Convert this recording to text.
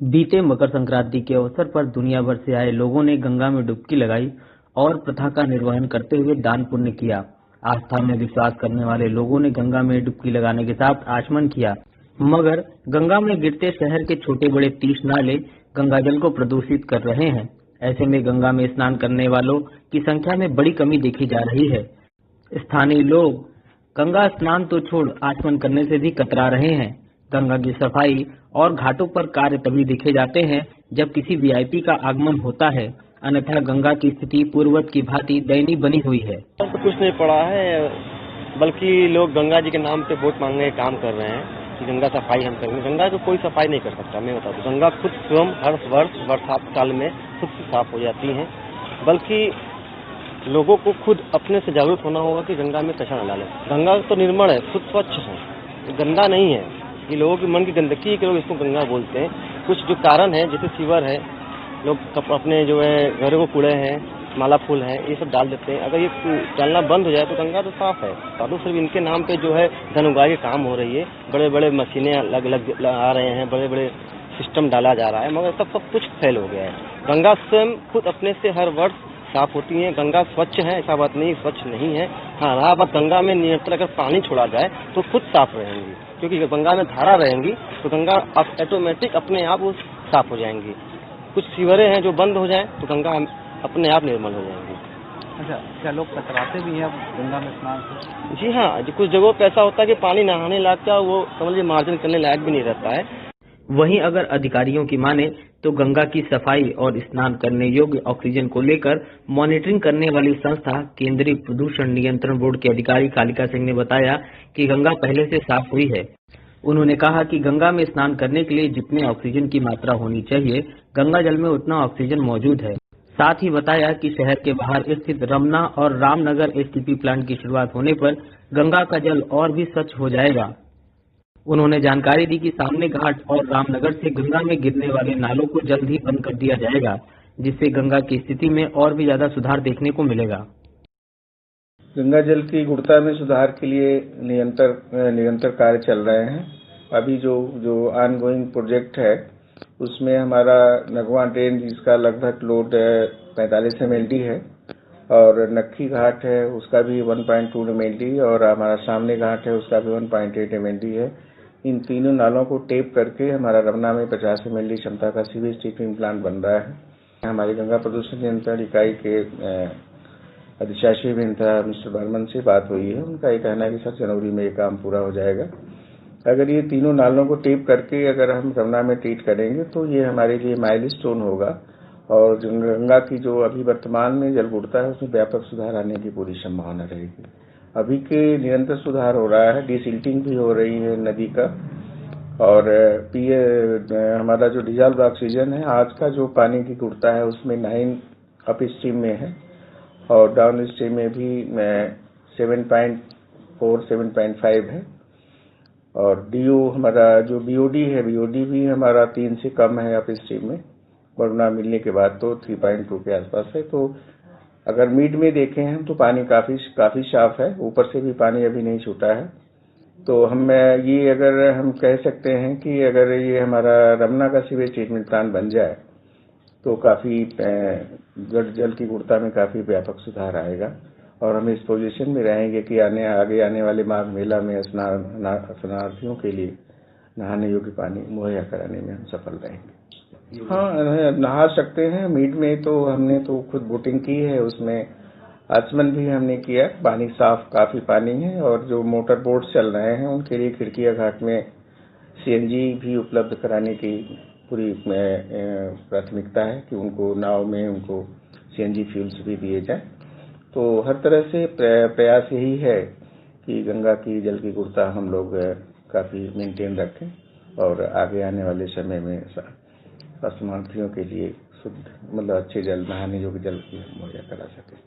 बीते मकर संक्रांति के अवसर पर दुनिया भर से आए लोगों ने गंगा में डुबकी लगाई और प्रथा का निर्वहन करते हुए दान पुण्य किया। आस्था में विश्वास करने वाले लोगों ने गंगा में डुबकी लगाने के साथ आचमन किया, मगर गंगा में गिरते शहर के छोटे बड़े 30 नाले गंगाजल को प्रदूषित कर रहे हैं। ऐसे में गंगा में स्नान करने वालों की संख्या में बड़ी कमी देखी जा रही है। स्थानीय लोग गंगा स्नान तो छोड़ आचमन करने से भी कतरा रहे हैं। गंगा की सफाई और घाटों पर कार्य तभी देखे जाते हैं जब किसी वीआईपी का आगमन होता है, अन्यथा गंगा की स्थिति पूर्ववत की भांति दयनीय बनी हुई है। तो कुछ नहीं पड़ा है, बल्कि लोग गंगा जी के नाम पे वोट मांगने का काम कर रहे हैं कि गंगा सफाई हम करेंगे। गंगा तो कोई सफाई नहीं कर सकता, मैं बता दूं। गंगा खुद स्वयं हर वर्ष बरसात काल में खुद से साफ हो जाती है, बल्कि लोगों को खुद अपने से जागरूक होना होगा कि गंगा में कचरा न डालें। गंगा तो निर्मल है, खुद स्वच्छ है, गंदा नहीं है। ये लोगों के मन की गंदगी है कि लोग इसको गंगा बोलते हैं। कुछ जो कारण है, जैसे सीवर है, लोग अपने जो है घरों को कूड़े हैं, माला फूल है, ये सब डाल देते हैं। अगर ये डालना बंद हो जाए तो गंगा तो साफ है। साधु सिर्फ इनके नाम पे जो है धन उगाही के काम हो रही है, बड़े बड़े मशीनें अलग आ रहे हैं, बड़े बड़े सिस्टम डाला जा रहा है, मगर सब कुछ फेल हो गया है। गंगा स्वयं खुद अपने से हर वर्ष साफ होती है। गंगा स्वच्छ है, ऐसा बात नहीं स्वच्छ नहीं है। हाँ, रहा बात गंगा में निरंतर अगर पानी छोड़ा जाए तो खुद साफ रहेंगी, क्योंकि गंगा में धारा रहेंगी तो गंगा ऑटोमेटिक अपने आप वो साफ हो जाएंगी। कुछ सीवरें हैं जो बंद हो जाए तो गंगा अपने आप निर्मल हो जाएंगी। अच्छा, क्या लोग कतराते भी हैं गंगा में स्नान से? जी हाँ, कुछ जगहों पे ऐसा होता है कि पानी नहाने लायक का वो समझिए मार्जन करने लायक भी नहीं रहता है। वहीं अगर अधिकारियों की माने तो गंगा की सफाई और स्नान करने योग्य ऑक्सीजन को लेकर मॉनिटरिंग करने वाली संस्था केंद्रीय प्रदूषण नियंत्रण बोर्ड के अधिकारी कालिका सिंह ने बताया कि गंगा पहले से साफ हुई है। उन्होंने कहा कि गंगा में स्नान करने के लिए जितने ऑक्सीजन की मात्रा होनी चाहिए, गंगा जल में उतना ऑक्सीजन मौजूद है। साथ ही बताया कि शहर के बाहर स्थित रमना और रामनगर एसटीपी प्लांट की शुरुआत होने पर गंगा का जल और भी स्वच्छ हो जाएगा। उन्होंने जानकारी दी कि सामने घाट और रामनगर से गंगा में गिरने वाले नालों को जल्द ही बंद कर दिया जाएगा, जिससे गंगा की स्थिति में और भी ज्यादा सुधार देखने को मिलेगा। गंगा जल की गुणवत्ता में सुधार के लिए निरंतर कार्य चल रहे हैं। अभी जो ऑनगोइंग प्रोजेक्ट है उसमें हमारा नगवा ड्रेन, जिसका लगभग लोड 45 MLD है, और नक्खी घाट है उसका भी 1.2 MLD, और हमारा सामने घाट है उसका भी 1.8 MLD है। इन तीनों नालों को टेप करके हमारा रमना में 50 MLD क्षमता का सीवेज ट्रीटमेंट प्लांट बन रहा है। हमारी गंगा प्रदूषण नियंत्रण इकाई के अधिशासी अभियंता मिस्टर बर्मन से बात हुई है। उनका ये कहना है कि 7 जनवरी में ये काम पूरा हो जाएगा। अगर ये तीनों नालों को टेप करके अगर हम रमना में ट्रीट करेंगे तो ये हमारे लिए माइलस्टोन होगा, और गंगा की जो अभी वर्तमान में जल गुणवत्ता है उसमें व्यापक सुधार आने की पूरी संभावना रहेगी। अभी के निरंतर सुधार हो रहा है, डिसिल्टिंग भी हो रही है नदी का, और हमारा जो डिजॉल्व ऑक्सीजन है, आज का जो पानी की गुणवत्ता है उसमें 9 अप स्ट्रीम में है, और डाउन स्ट्रीम में भी 7.4 7.5 है, और डीओ हमारा जो बीओडी है, बीओडी भी हमारा 3 से कम है अप स्ट्रीम में, वरुणा मिलने के बाद तो 3.2 के आसपास है। तो अगर मिड में देखें हम तो पानी काफी साफ है, ऊपर से भी पानी अभी नहीं छूटा है। तो हम ये अगर हम कह सकते हैं कि अगर ये हमारा रमना का सीवेज ट्रीटमेंट प्लांट बन जाए तो काफी जल की गुणवत्ता में काफी व्यापक सुधार आएगा, और हम इस पोजीशन में रहेंगे कि आगे आने वाले माघ मेला में स्नानार्थियों के लिए नहाने योग्य पानी मुहैया कराने में हम सफल रहेंगे। हाँ, नहा सकते हैं। मीट में तो हमने तो खुद बोटिंग की है, उसमें आचमन भी हमने किया। पानी साफ काफी पानी है, और जो मोटर बोट चल रहे हैं उनके लिए खिड़किया घाट में सीएनजी भी उपलब्ध कराने की पूरी प्राथमिकता है कि उनको नाव में उनको सीएनजी फ्यूल्स भी दिए जाए। तो हर तरह से प्रयास यही है कि गंगा की जल की गुणवत्ता हम लोग काफी मेंटेन रखें, और आगे आने वाले समय में दर्शनार्थियों के लिए शुद्ध अच्छे जल, नहाने योग्य जल की मुहैया करा सकें।